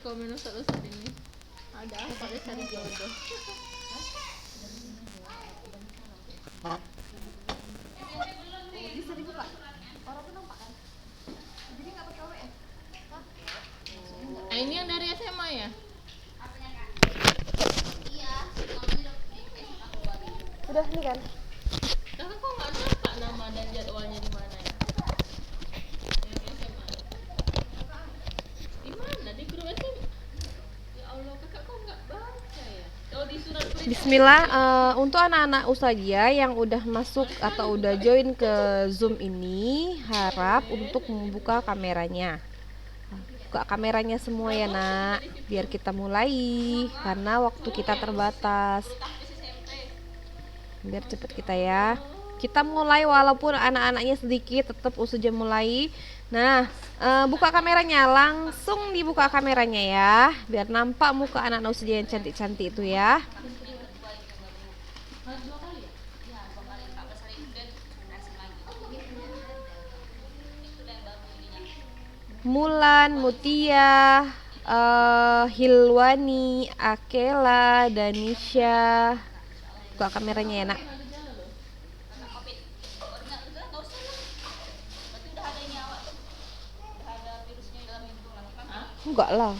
Komen Ustaz ini ada apa dia cari jodoh. Bisa dibuka. Orang pun nampak kan? Jadi nggak pakai OWS. Ini yang dari SMA ya? Iya. Udah nih kan? Kakak kok nggak nampak nama dan jadwalnya di mana ya? Yang SMA. Di mana? Di grup SMA. Ya Allah, kakak kok nggak baca ya? Oh, di surat perintah. Bismillah, untuk anak-anak ustazah yang udah masuk atau udah join ke Zoom ini, harap untuk membuka kameranya. Buka kameranya semua ya nak, biar kita mulai, karena waktu kita terbatas. Biar cepet kita ya. Kita mulai walaupun anak-anaknya sedikit, tetap ustazah mulai. Nah, buka kameranya, langsung dibuka kameranya ya, biar nampak muka anak-anak ustazah yang cantik-cantik itu ya. Mulan, Mutia, Hilwani, Akela, Danisha. Buka kameranya ya nak. Enggak lah.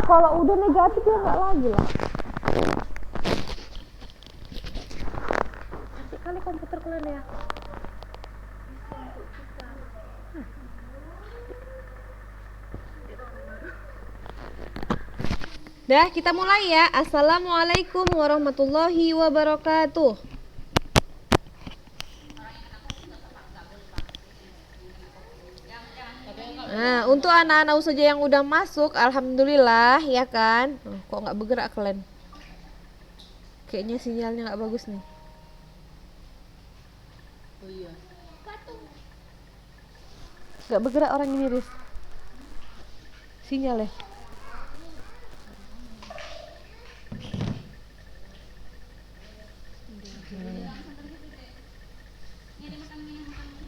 Kalau udah negatif ya enggak lagi lah. Asik kali komputer kalian ya. Dah, kita mulai ya. Assalamualaikum warahmatullahi wabarakatuh. Nah, untuk anak-anak ustazah yang udah masuk, alhamdulillah ya kan. Kok nggak bergerak kalian? Kayaknya sinyalnya nggak bagus nih. Oh iya. Nggak bergerak orang ini, Riz. Sinyal ya.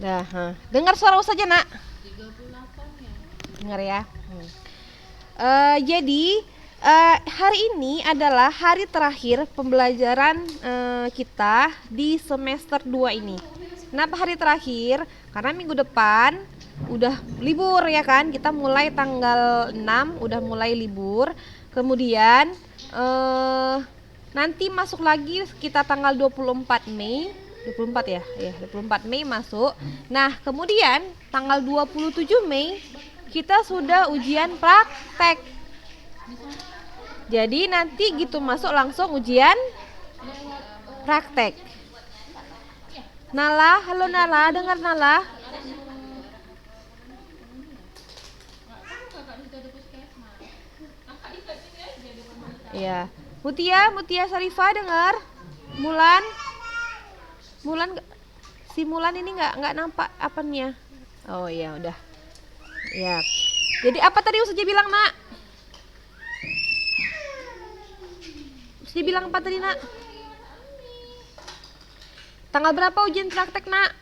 Dah, dengar suara ustazah nak? 38 ya. Dengar ya. Jadi hari ini adalah hari terakhir pembelajaran kita di semester 2 ini. Kenapa hari terakhir? Karena minggu depan udah libur ya kan. Kita mulai tanggal 6 udah mulai libur. Kemudian nanti masuk lagi kita tanggal 24 Mei. 24 ya? Ya, 24 Mei masuk. Nah, kemudian tanggal 27 Mei kita sudah ujian praktek. Jadi nanti gitu masuk langsung ujian praktek. Nala, halo Nala, dengar Nala? Iya. Mutia Sarifah dengar? Mulan si Mulan ini nggak nampak apanya. Oh iya udah. Ya. Jadi apa tadi ustazah bilang nak? Ustazah bilang apa tadi nak? Tanggal berapa ujian praktek nak?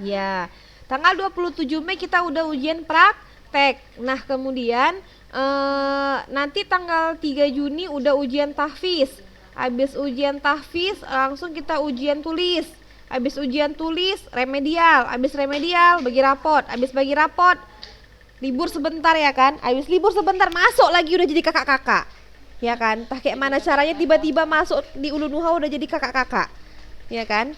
Ya, tanggal 27 Mei kita udah ujian praktek. Nah kemudian nanti tanggal 3 Juni udah ujian tahfiz. Habis ujian tahfiz langsung kita ujian tulis. Habis ujian tulis remedial. Habis remedial bagi rapot. Habis bagi rapot libur sebentar ya kan. Habis libur sebentar masuk lagi udah jadi kakak-kakak. Ya kan? Entah kayak mana caranya tiba-tiba masuk di Ulu Nuha udah jadi kakak-kakak. Ya kan?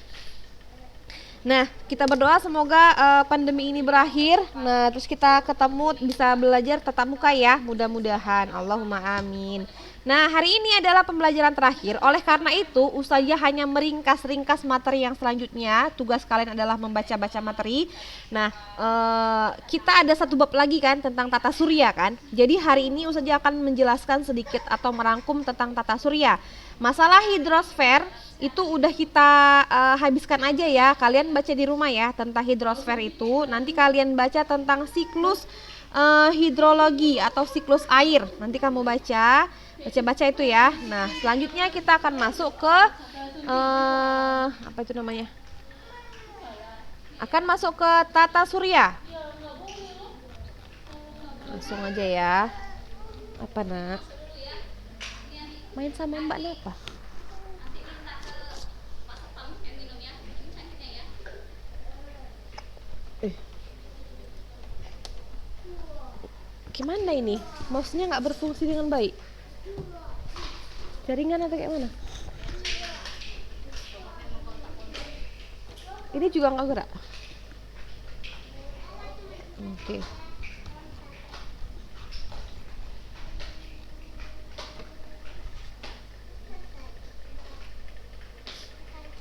Nah, kita berdoa semoga pandemi ini berakhir. Nah, terus kita ketemu bisa belajar tatap muka ya, mudah-mudahan. Allahumma amin. Nah, hari ini adalah pembelajaran terakhir. Oleh karena itu, ustazah hanya meringkas-ringkas materi yang selanjutnya. Tugas kalian adalah membaca-baca materi. Nah, kita ada satu bab lagi kan tentang tata surya kan. Jadi hari ini ustazah akan menjelaskan sedikit atau merangkum tentang tata surya. Masalah hidrosfer itu udah kita habiskan aja ya. Kalian baca di rumah ya tentang hidrosfer itu. Nanti kalian baca tentang siklus hidrologi atau siklus air. Nanti kamu baca itu ya. Nah, selanjutnya kita akan masuk ke apa itu namanya? Akan masuk ke tata surya. Langsung aja ya. Apa nak? Main sama mbak apa? Gimana ini? Mouse-nya nggak berfungsi dengan baik. Jaringan atau kayak mana? Ini juga nggak gerak. Oke.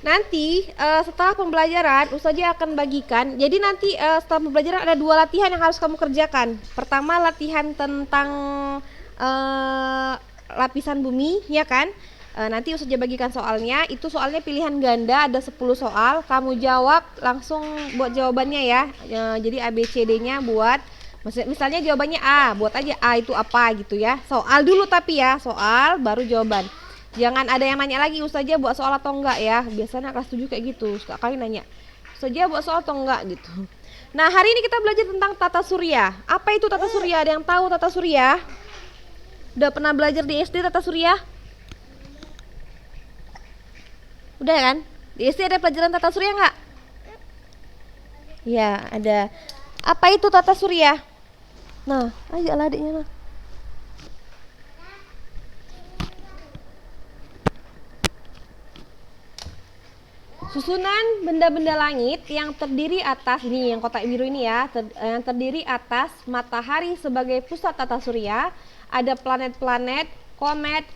Nanti setelah pembelajaran Ustazah akan bagikan. Jadi nanti setelah pembelajaran ada 2 latihan yang harus kamu kerjakan. Pertama latihan tentang lapisan bumi, ya kan? Nanti Ustazah bagikan soalnya. Itu soalnya pilihan ganda, ada 10 soal. Kamu jawab langsung buat jawabannya ya. Jadi ABCD-nya buat. Misalnya jawabannya A, buat aja A itu apa gitu ya. Soal dulu tapi ya, soal baru jawaban. Jangan ada yang nanya lagi, Ustazah buat soal atau enggak ya. Biasanya kelas 7 kayak gitu, suka kali nanya, Ustazah buat soal atau enggak gitu. Nah, hari ini kita belajar tentang tata surya. Apa itu tata surya? Ada yang tahu tata surya? Udah pernah belajar di SD tata surya? Udah kan? Di SD ada pelajaran tata surya enggak? Ya, ada. Apa itu tata surya? Nah, ajaklah adiknya lah. Susunan benda-benda langit yang terdiri atas, ini yang kotak biru ini ya, yang terdiri atas matahari sebagai pusat tata surya, ada planet-planet, komet,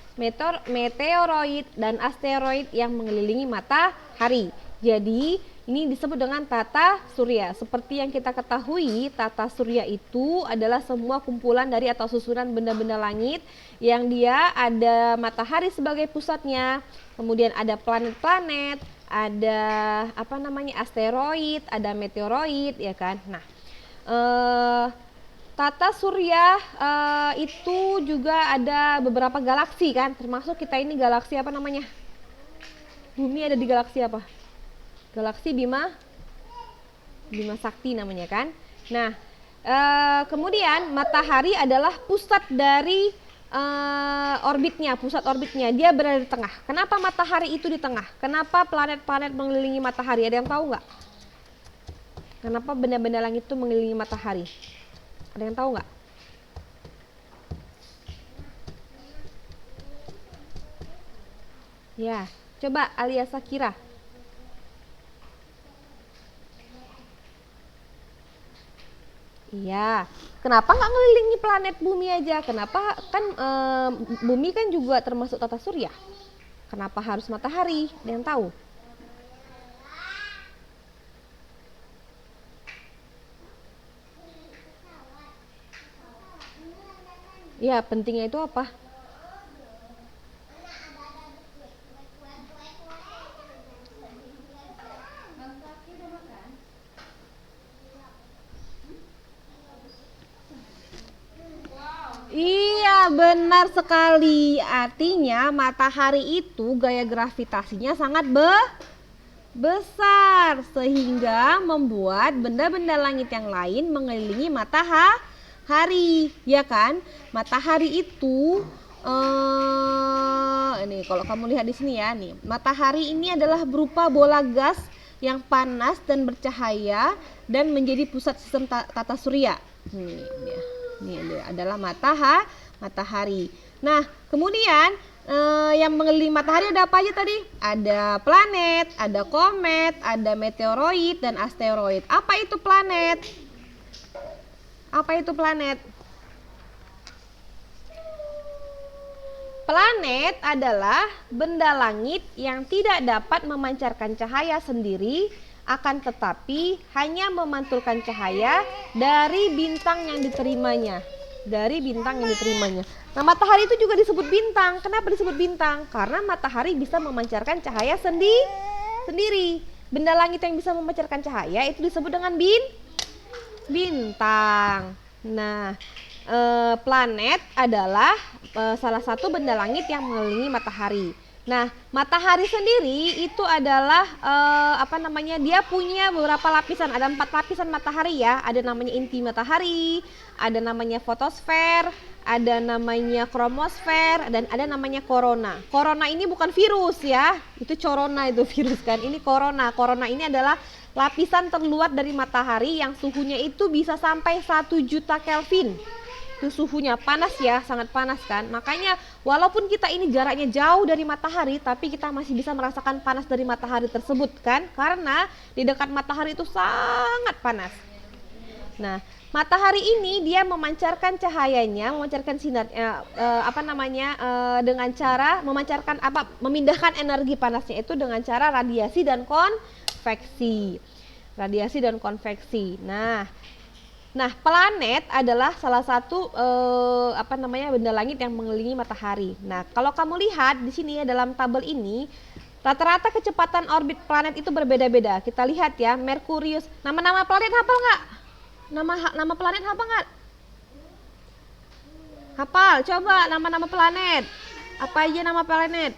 meteoroid, dan asteroid yang mengelilingi matahari. Jadi ini disebut dengan tata surya. Seperti yang kita ketahui, tata surya itu adalah semua kumpulan dari atau susunan benda-benda langit yang dia ada matahari sebagai pusatnya, kemudian ada planet-planet, ada asteroid, ada meteoroid, ya kan. Nah, tata surya itu juga ada beberapa galaksi kan, termasuk kita ini galaksi apa namanya? Bumi ada di galaksi apa? Galaksi Bima Sakti namanya kan. Nah, kemudian matahari adalah pusat dari orbitnya, pusat orbitnya, dia berada di tengah. Kenapa matahari itu di tengah? Kenapa planet-planet mengelilingi matahari? Ada yang tahu nggak? Kenapa benda-benda langit itu mengelilingi matahari? Ada yang tahu nggak? Ya, coba Aliasa kira. Iya, kenapa nggak ngelilingi planet bumi aja? Kenapa kan bumi kan juga termasuk tata surya? Kenapa harus matahari? Ada yang tahu? Ya, pentingnya itu apa? Iya, benar sekali. Artinya matahari itu gaya gravitasinya sangat besar sehingga membuat benda-benda langit yang lain mengelilingi matahari, ya kan? Matahari itu ini kalau kamu lihat di sini ya, nih. Matahari ini adalah berupa bola gas yang panas dan bercahaya dan menjadi pusat sistem tata surya. Ini adalah matahari. Nah, kemudian yang mengelilingi matahari ada apa aja tadi? Ada planet, ada komet, ada meteoroid dan asteroid. Apa itu planet? Apa itu planet? Planet adalah benda langit yang tidak dapat memancarkan cahaya sendiri, akan tetapi hanya memantulkan cahaya dari bintang yang diterimanya. Nah, matahari itu juga disebut bintang. Kenapa disebut bintang? Karena matahari bisa memancarkan cahaya sendiri. Benda langit yang bisa memancarkan cahaya itu disebut dengan bintang. Nah, planet adalah salah satu benda langit yang mengelilingi matahari. Nah, matahari sendiri itu adalah dia punya beberapa lapisan. Ada 4 lapisan matahari ya. Ada namanya inti matahari, ada namanya fotosfer, ada namanya kromosfer, dan ada namanya korona. Korona ini bukan virus ya. Itu corona itu virus kan. Ini korona. Korona ini adalah lapisan terluar dari matahari yang suhunya itu bisa sampai 1 juta Kelvin. Itu suhunya panas ya, sangat panas kan. Makanya walaupun kita ini jaraknya jauh dari matahari, tapi kita masih bisa merasakan panas dari matahari tersebut kan, karena di dekat matahari itu sangat panas. Nah, matahari ini dia memancarkan cahayanya, memancarkan sinarnya dengan cara memindahkan energi panasnya itu dengan cara radiasi dan konveksi. Radiasi dan konveksi. Nah, planet adalah salah satu benda langit yang mengelilingi matahari. Nah, kalau kamu lihat di sini ya dalam tabel ini, rata-rata kecepatan orbit planet itu berbeda-beda. Kita lihat ya, Merkurius. Nama-nama planet hafal nggak? Nama planet hafal nggak? Hafal, coba nama-nama planet. Apa aja nama planet?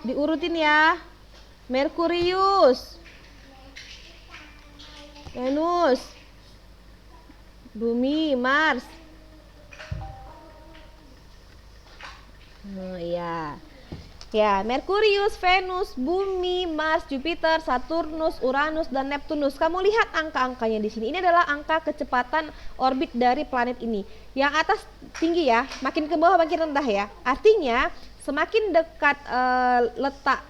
Diurutin ya. Merkurius, Venus, Bumi, Mars. Ya, Merkurius, Venus, Bumi, Mars, Jupiter, Saturnus, Uranus, dan Neptunus. Kamu lihat angka-angkanya di sini. Ini adalah angka kecepatan orbit dari planet ini. Yang atas tinggi ya, makin ke bawah makin rendah ya. Artinya semakin dekat letak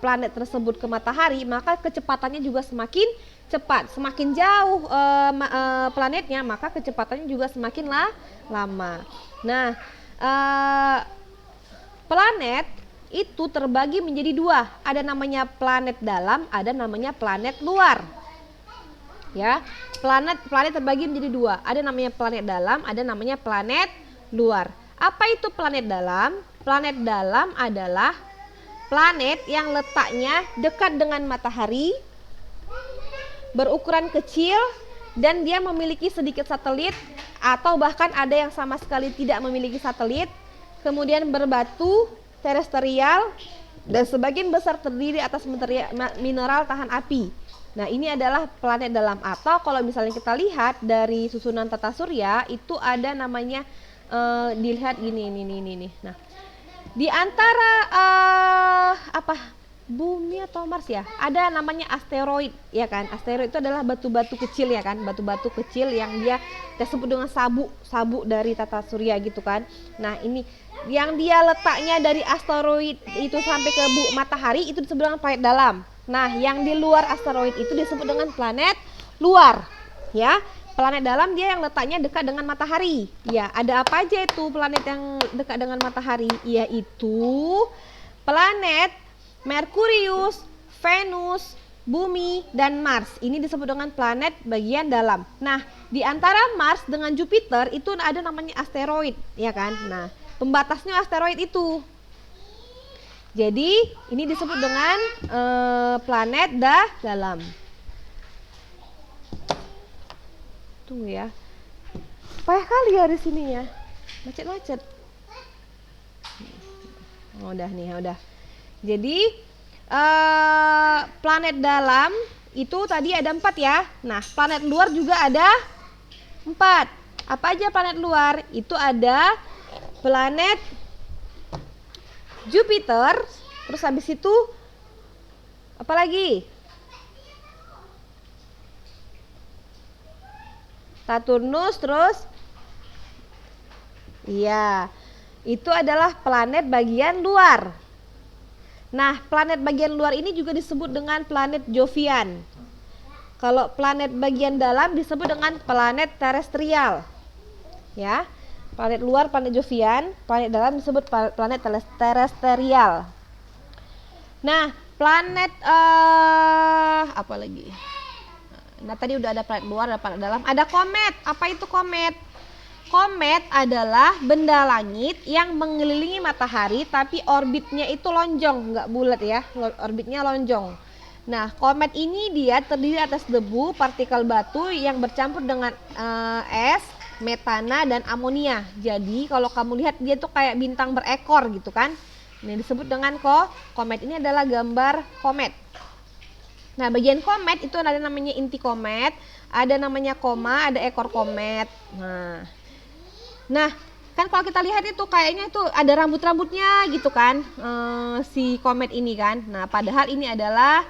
planet tersebut ke matahari, maka kecepatannya juga semakin cepat. Semakin jauh planetnya, maka kecepatannya juga semakin lama. Nah, planet itu terbagi menjadi 2. Ada namanya planet dalam, ada namanya planet luar. Ya, planet terbagi menjadi 2. Ada namanya planet dalam, ada namanya planet luar. Apa itu planet dalam? Planet dalam adalah planet yang letaknya dekat dengan matahari, berukuran kecil, dan dia memiliki sedikit satelit, atau bahkan ada yang sama sekali tidak memiliki satelit, kemudian berbatu terestrial, dan sebagian besar terdiri atas mineral tahan api. Nah, ini adalah planet dalam. Atau kalau misalnya kita lihat dari susunan tata surya, itu ada namanya dilihat gini nih. Nah, di antara Bumi atau Mars ya, ada namanya asteroid ya kan. Asteroid itu adalah batu-batu kecil ya kan, batu-batu kecil yang dia kita sebut dengan sabu dari tata surya gitu kan. Nah, ini yang dia letaknya dari asteroid itu sampai ke matahari itu disebut dengan planet dalam. Nah, yang di luar asteroid itu disebut dengan planet luar ya. Planet dalam dia yang letaknya dekat dengan matahari. Ya, ada apa aja itu planet yang dekat dengan matahari? Yaitu planet Merkurius, Venus, Bumi, dan Mars. Ini disebut dengan planet bagian dalam. Nah, di antara Mars dengan Jupiter itu ada namanya asteroid, ya kan? Nah, pembatasnya asteroid itu. Jadi, ini disebut dengan planet dalam. Tunggu ya. Payah kali ya di sini ya. Macet-macet. Udah. Jadi planet dalam itu tadi ada 4 ya. Nah, planet luar juga ada 4. Apa aja planet luar? Itu ada planet Jupiter, terus habis itu apa lagi? Saturnus, terus iya, itu adalah planet bagian luar. Nah, planet bagian luar ini juga disebut dengan planet Jovian. Kalau planet bagian dalam disebut dengan planet terestrial. Ya, planet luar planet Jovian, planet dalam disebut planet terestrial. Nah, planet apa lagi? Nah, tadi udah ada planet luar, ada planet dalam, ada komet. Apa itu komet? Komet adalah benda langit yang mengelilingi matahari tapi orbitnya itu lonjong, nggak bulat ya, orbitnya lonjong. Nah, komet ini dia terdiri atas debu, partikel batu yang bercampur dengan es, metana, dan amonia. Jadi kalau kamu lihat dia tuh kayak bintang berekor gitu kan. Ini disebut dengan komet. Ini adalah gambar komet. Nah, bagian komet itu ada namanya inti komet, ada namanya koma, ada ekor komet. Nah, kan kalau kita lihat itu kayaknya itu ada rambut-rambutnya gitu kan, si komet ini kan. Nah, padahal ini adalah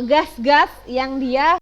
gas-gas yang dia